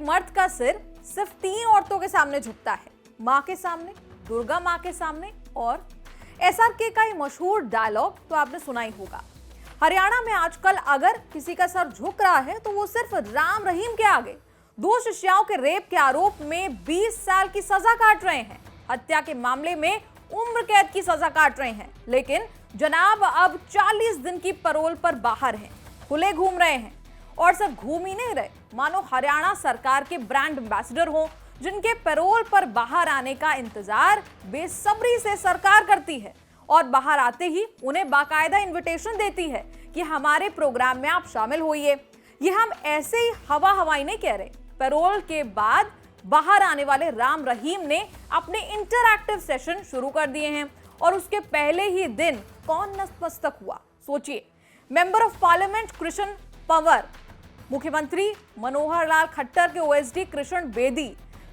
मर्द का सिर सिर्फ 3 औरतों के सामने झुकता है, मां के सामने, दुर्गा मां के सामने और एसआरके का ये मशहूर डायलॉग तो आपने सुना ही होगा। हरियाणा में आजकल अगर किसी का सर झुक रहा है तो वो सिर्फ राम रहीम के आगे। 2 शिष्याओं के रेप के आरोप में 20 साल की सजा काट रहे हैं, हत्या के मामले में उम्र कैद की सजा काट रहे हैं, लेकिन जनाब अब 40 दिन की पैरोल पर बाहर हैं, खुले घूम रहे हैं और सब घूम ही नहीं रहे, मानो हरियाणा सरकार के ब्रांड एम्बेसडर हो, जिनके पैरोल पर बाहर आने का इंतजार बेसब्री से सरकार करती है और बाहर आते ही उन्हें बाकायदा इनविटेशन देती है कि हमारे प्रोग्राम में आप शामिल होइए। ये हम ऐसे ही हवाई नहीं कह रहे। पैरोल के बाद बाहर आने वाले राम रहीम ने अपने इंटरैक्टिव सेशन शुरू कर दिए हैं और उसके पहले ही दिन कौन नतमस्तक हुआ, सोचिए। Member of parliament Krishna Panwar, मुख्यमंत्री मनोहर लाल खट्टर के OSD Krishna Bedi,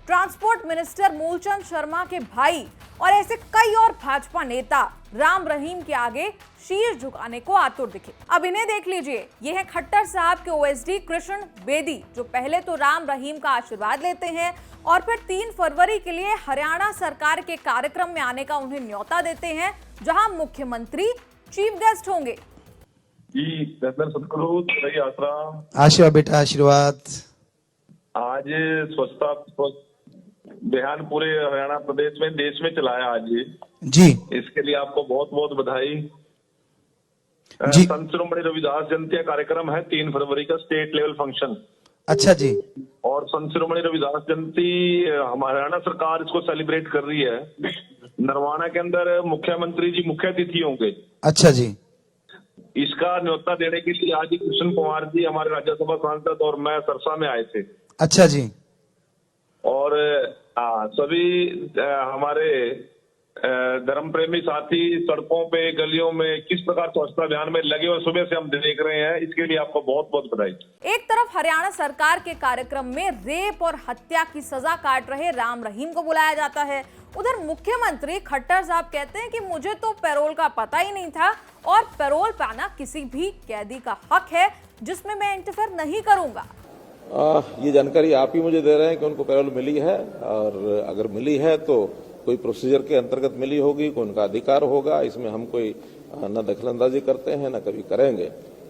transport minister Moolchand Sharma के भाई और ऐसे कई और भाजपा नेता राम रहीम के आगे शीश झुकाने को आतुर दिखे। अब इन्हें देख लीजिए, ये है खट्टर साहब के ओएसडी कृष्ण बेदी, जो पहले तो राम रहीम का आशीर्वाद लेते हैं और फिर 3 फरवरी के लिए हरियाणा सरकार के कार्यक्रम में आने का उन्हें न्योता देते हैं, जहां मुख्यमंत्री चीफ गेस्ट होंगे। जी सदगुरु तेरा आसरा, आशीर्वाद बेटा आशीर्वाद। आज स्वच्छता अभियान पूरे हरियाणा प्रदेश में, देश में चलाया आज जी। इसके लिए आपको बहुत बहुत बधाई। जी। संत शिरोमणि रविदास जयंती का कार्यक्रम है 3 फरवरी का, स्टेट लेवल फंक्शन। अच्छा जी। और संत शिरोमणि रविदास जयंती हरियाणा सरकार इसको सेलिब्रेट कर रही है। नरवाना के अंदर मुख्यमंत्री जी मुख्य अतिथि होंगे। अच्छा जी। इसका न्योता देने के लिए आज कृष्ण कुमार जी हमारे राज्यसभा सांसद और मैं सरसा में आए थे। अच्छा जी। और सभी हमारे धर्म प्रेमी साथी सड़कों पे गलियों में किस प्रकार स्वच्छता अभियान में लगे हुए सुबह से हम देख रहे हैं, इसके लिए आपको बहुत बहुत बधाई। एक तरफ हरियाणा सरकार के कार्यक्रम में रेप और हत्या की सजा काट रहे राम रहीम को बुलाया जाता है, उधर मुख्यमंत्री खट्टर साहब कहते हैं कि मुझे तो पैरोल का पता ही नहीं था और पैरोल पाना किसी भी कैदी का हक है, जिसमें मैं इंटरफेयर नहीं करूंगा। ये जानकारी आप ही मुझे दे रहे हैं कि उनको पैरोल मिली है, और अगर मिली है तो कोई प्रोसीजर के अंतर्गत मिली होगी, कोई उनका अधिकार होगा। इसमें हम कोई न दखलंदाजी करते हैं न कभी करेंगे।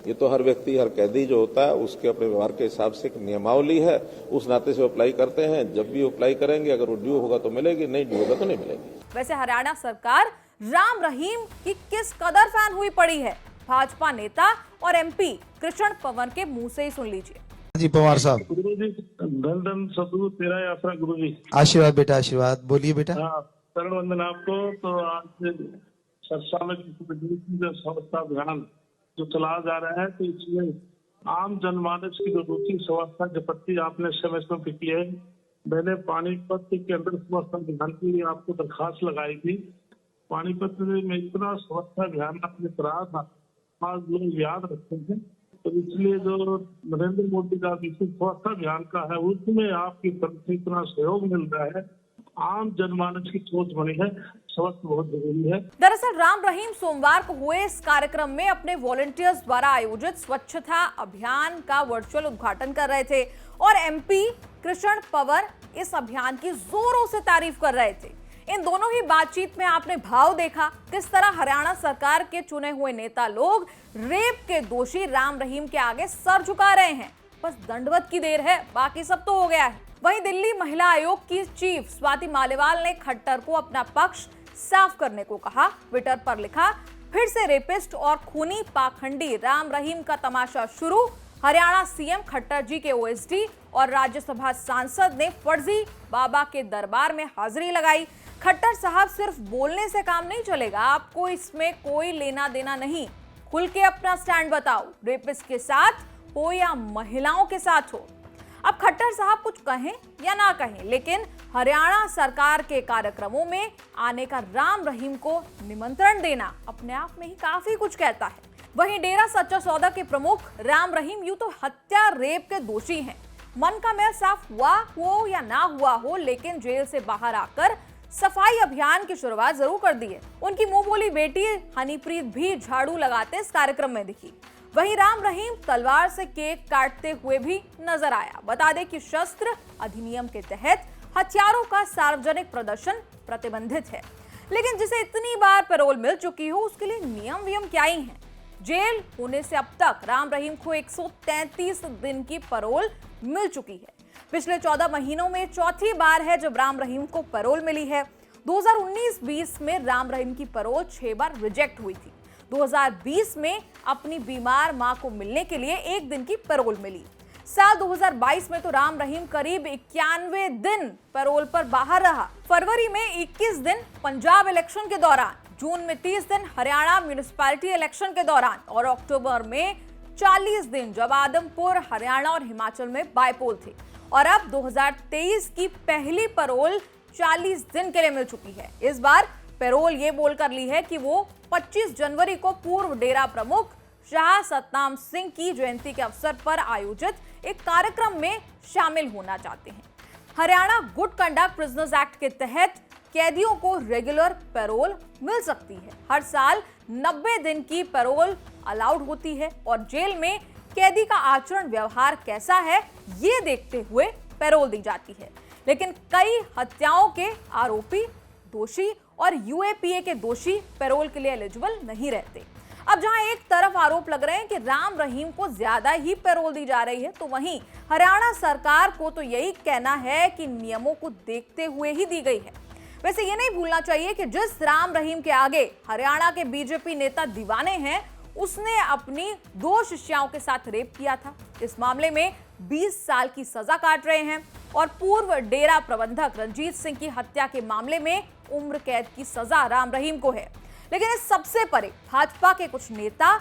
ये तो हर व्यक्ति, हर कैदी जो होता है उसके अपने व्यवहार के हिसाब से एक नियमावली है, उस नाते से अप्लाई करते हैं। जब भी अप्लाई करेंगे, अगर वो ड्यू होगा तो मिलेगी, नहीं ड्यू होगा तो नहीं मिलेगी। वैसे हरियाणा सरकार राम रहीम की किस कदर फैन हुई पड़ी है, भाजपा नेता और एमपी कृष्ण पंवर के मुंह से ही सुन लीजिए। जी पवार साहब। गुरु जी धन धन सदगुरु तेरा आसरा। गुरु जी आशीर्वाद बेटा आशीर्वाद। बोलिए बेटा। हाँ, शरण वंदन आपको। तो आज सरसा में स्वच्छता अभियान जो चलाया जा रहा है, तो इसमें आम जनमानस की जो रुचि स्वच्छता के प्रति आपने समय समय की है। मैंने पानीपत के अंदर स्वच्छता अभियान के लिए आपको दरखास्त लगाई थी। पानीपत में इतना स्वच्छता अभियान आपने कराया था, आज लोग याद रखते हैं। तो इसलिए जो नरेंद्र मोदी का विशेष स्वच्छता अभियान का है, उसमें आपकी तरफ से इतना सहयोग मिल रहा है। आम जनमानस की सोच बनी है, स्वच्छ बहुत जरूरी है। दरअसल राम रहीम सोमवार को हुए इस कार्यक्रम में अपने वॉलंटियर्स द्वारा आयोजित स्वच्छता अभियान का वर्चुअल उद्घाटन कर रहे थे और एमपी कृष्ण पंवर इस अभियान की जोरों से तारीफ कर रहे थे। इन दोनों ही बातचीत में आपने भाव देखा, किस तरह हरियाणा सरकार के चुने हुए नेता लोग रेप के दोषी राम रहीम के आगे सर झुका रहे हैं। बस दंडवत की देर है, बाकी सब तो हो गया है। वहीं दिल्ली महिला आयोग की चीफ स्वाति मालीवाल ने खट्टर को अपना पक्ष साफ करने को कहा। ट्विटर पर लिखा, फिर से रेपिस्ट और खूनी पाखंडी राम रहीम का तमाशा शुरू। हरियाणा सीएम खट्टर जी के ओएसडी और राज्यसभा सांसद ने फर्जी बाबा के दरबार में हाजिरी लगाई। खट्टर साहब सिर्फ बोलने से काम नहीं चलेगा, आपको इसमें कोई लेना देना नहीं। खुल के अपना स्टैंड बताओ, रेपिस्ट के साथ हो या महिलाओं के साथ हो। अब खट्टर साहब कुछ कहें या ना कहें, लेकिन हरियाणा सरकार के कार्यक्रमों में आने का राम रहीम को निमंत्रण देना अपने आप में ही काफी कुछ कहता है। वहीं डेरा सच्चा सौदा के प्रमुख राम रहीम यूं तो हत्या रेप के दोषी हैं। मन का मैल साफ हुआ हो या ना हुआ हो, लेकिन जेल से बाहर आकर सफाई अभियान की शुरुआत जरूर कर दी है। उनकी मुंह बोली बेटी हनीप्रीत भी झाड़ू लगाते इस कार्यक्रम में दिखी। वहीं राम रहीम तलवार से केक काटते हुए भी नजर आया। बता दें कि शस्त्र अधिनियम के तहत हथियारों का सार्वजनिक प्रदर्शन प्रतिबंधित है, लेकिन जिसे इतनी बार पैरोल मिल चुकी हो उसके लिए नियम वियम क्या ही हैं। जेल होने से अब तक राम रहीम को 133 दिन की पैरोल मिल चुकी है। पिछले 14 महीनों में चौथी बार है जब राम रहीम को पैरोल मिली है। 2019-20 में राम रहीम की पैरोल 6 बार रिजेक्ट हुई थी। 2020 में अपनी बीमार मां को मिलने के लिए 1 दिन की पैरोल मिली। साल 2022 में तो राम रहीम करीब 91 दिन पैरोल पर बाहर रहा। फरवरी में 21 दिन पंजाब इलेक्शन के दौरान, जून में 30 दिन हरियाणा म्यूनिसिपैलिटी इलेक्शन के दौरान और अक्टूबर में 40 दिन जब आदमपुर, हरियाणा और हिमाचल में बाइपोल थे। और अब 2023 की पहली पैरोल 40 दिन के लिए मिल चुकी है। इस बार पैरोल ये बोलकर ली है कि वो 25 जनवरी को पूर्व डेरा प्रमुख शाह सतनाम सिंह की जयंती के अवसर पर आयोजित एक कार्यक्रम में शामिल होना चाहते हैं। Haryana good conduct prisoners act के तहत कैदियों को रेगुलर पैरोल मिल सकती है। हर साल 90 दिन की पैरोल अलाउड होती है और जेल में कैदी का आचरण व्यवहार कैसा है ये देखते हुए पैरोल दी जाती है। लेकिन कई हत्याओं के आरोपी, दोषी और यूएपीए के दोषी पैरोल के लिए एलिजिबल नहीं रहते। अब जहां एक तरफ आरोप लग रहे हैं कि राम रहीम को ज्यादा ही पैरोल दी जा रही है, तो वहीं हरियाणा सरकार को तो यही कहना है कि नियमों को देखते हुए ही दी गई है। वैसे ये नहीं भूलना चाहिए कि जिस राम रहीम के आगे हरियाणा के बीजेपी नेता दीवाने हैं, उसने अपनी 2 शिष्याओं के साथ रेप किया था। इस मामले में 20 साल की सजा काट रहे हैं और पूर्व डेरा प्रबंधक रंजीत सिंह की हत्या के मामले में उम्र कैद की सजा राम रहीम को है। लेकिन इस सबसे परे भाजपा के कुछ नेता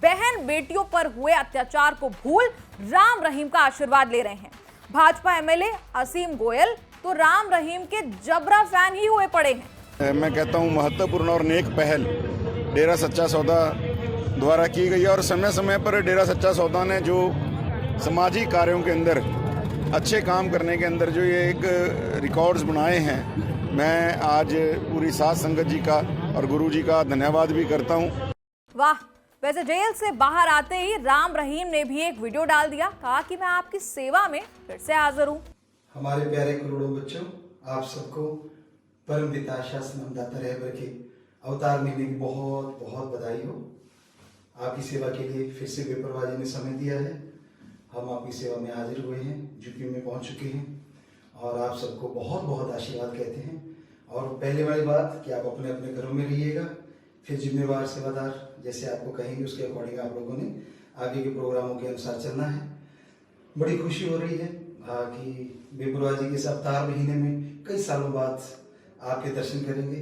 बहन बेटियों पर हुए अत्याचार को भूल राम रहीम का आशीर्वाद ले रहे हैं। भाजपा एमएलए असीम गोयल तो राम रहीम के जबरा फैन ही हुए पड़े हैं। मैं कहता हूं महत्वपूर्ण और नेक पहल डेरा सच्चा सौदा द्वारा की गई है और समय समय पर डेरा सच्चा सौदा ने जो सामाजिक कार्यों के अंदर अच्छे काम करने के अंदर जो ये एक रिकॉर्ड्स बनाए हैं, मैं आज पूरी साध संगत जी का और गुरु जी का धन्यवाद भी करता हूं। वाह, वैसे जेल से बाहर आते ही राम रहीम ने भी एक वीडियो डाल दिया, कहा कि मैं आपकी सेवा में फिर से हाजिर हूं। हमारे प्यारे करोड़ों बच्चों, आप सबको परम पिता शासन दाता रहबर के अवतार महीने की बहुत बहुत बधाई हो। आपकी सेवा के लिए फिर से बेपरवाह जी ने समय दिया है। हम आपकी सेवा में हाजिर हुए हैं, यूपी में पहुंच चुके हैं और आप सबको बहुत बहुत आशीर्वाद कहते हैं। और पहले वाली बात कि आप अपने अपने घरों में रहिएगा, फिर जिम्मेवार सेवादार जैसे आपको कहेंगे उसके अकॉर्डिंग आप लोगों ने आगे के प्रोग्रामों के अनुसार चलना है। बड़ी खुशी हो रही है कि बेपरवाह जी के इस अवतार महीने में कई सालों बाद आपके दर्शन करेंगे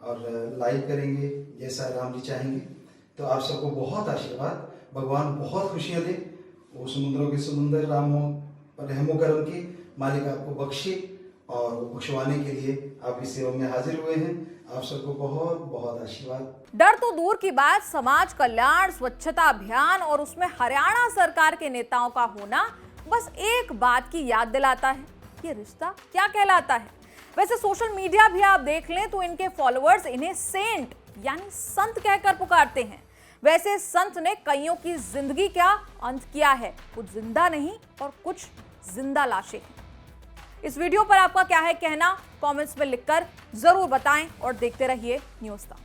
और लाइव करेंगे जैसा राम जी चाहेंगे। तो आप सबको बहुत आशीर्वाद, भगवान बहुत खुशियाँ दे, वो समुद्रों के समुद्र रामों पर रहमो करम के मालिक आपको बख्शे और बख्शवाने के लिए आपकी सेवा में हाजिर हुए हैं। आप सबको बहुत बहुत आशीर्वाद। डर तो दूर की बात, समाज कल्याण, स्वच्छता अभियान और उसमें हरियाणा सरकार के नेताओं का होना बस एक बात की याद दिलाता है, ये रिश्ता क्या कहलाता है। वैसे सोशल मीडिया भी आप देख लें तो इनके फॉलोअर्स इन्हें सेंट यानी संत कहकर पुकारते हैं। वैसे संत ने कईयों की जिंदगी का अंत किया है, कुछ जिंदा नहीं और कुछ जिंदा लाशें हैं। इस वीडियो पर आपका क्या है कहना, कमेंट्स में लिखकर जरूर बताएं और देखते रहिए न्यूज़ तक।